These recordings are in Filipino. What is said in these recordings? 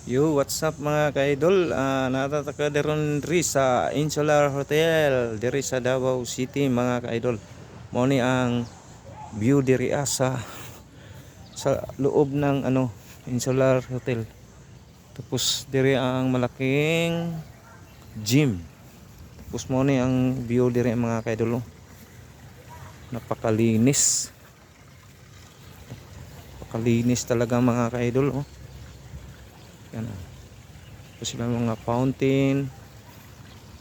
Yo, what's up mga ka-idol? Natataka deron diri sa Insular Hotel diri sa Davao City mga ka-idol. Mao ni ang view diri sa loob ng Insular Hotel. Tapos diri ang malaking gym. Tapos mao ni ang view diri mga ka-idol. Napakalinis. Napakalinis talaga mga ka-idol. Yan. Ito sila mga fountain,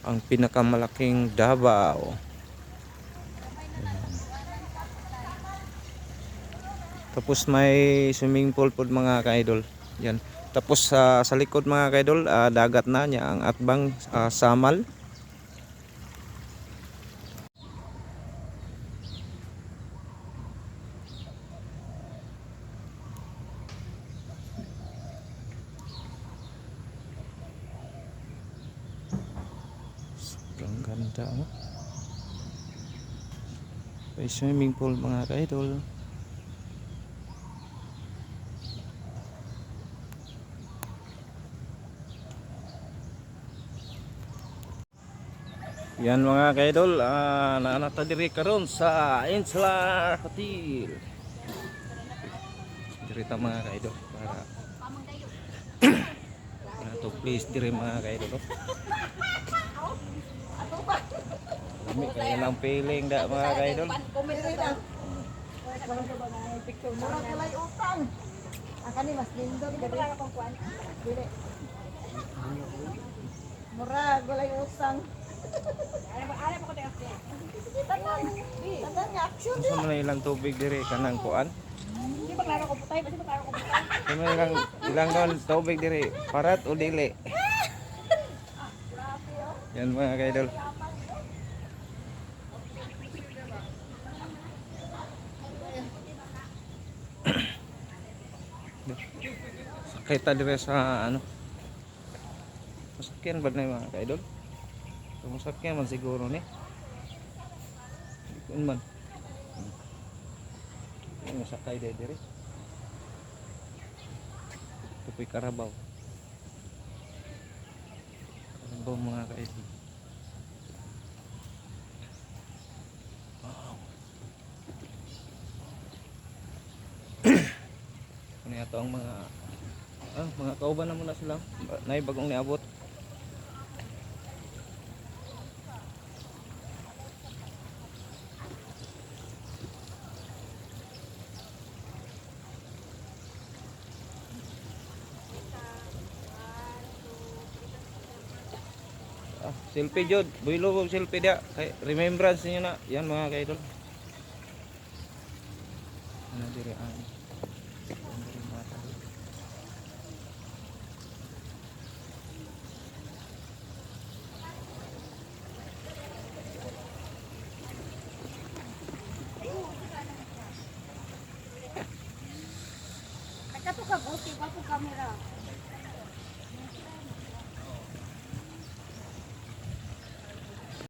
ang pinakamalaking Davao. Tapos may swimming pool po mga ka-idol. Yan. Tapos sa likod mga ka-idol, dagat na niya ang Atbang Samal. Ang ganda oh. May swimming pool mga ka-idol. Yan mga ka-idol, naanata diri karon sa Insular Hotel. Diri ta mga ka-idol para to please diri mga ka-idol. Lami kaya lang feeling da mga ka-idol. Mura kalay utang. Ang kani mas lindo di ba akong kuan? Dili. Mura gulay utang. Ano ko tayo? Tanan nga action Gusto mo na ilang tubig diri kanang kuan? Di ba klaro ko putay? Basta klaro ko putay. Gusto mo ilang don tubig diri parat o dili? Yan mga ka-idol. Sakay ta dire sa masakyan ba na mga ka-idol? Masakyan man siguro ni. Kun man. Ano sakay dire? Tupoy Karabaw. Karabaw mga ka-idol. Wow. Ano yato ang mga kauban na muna sila. Nay bagong niabot. Selfie jud, builo ko selfie dia. Kay remembrance niyo na. Yan mga ka-idol. Ano dire ang Nakato ka buti ba ko kamera?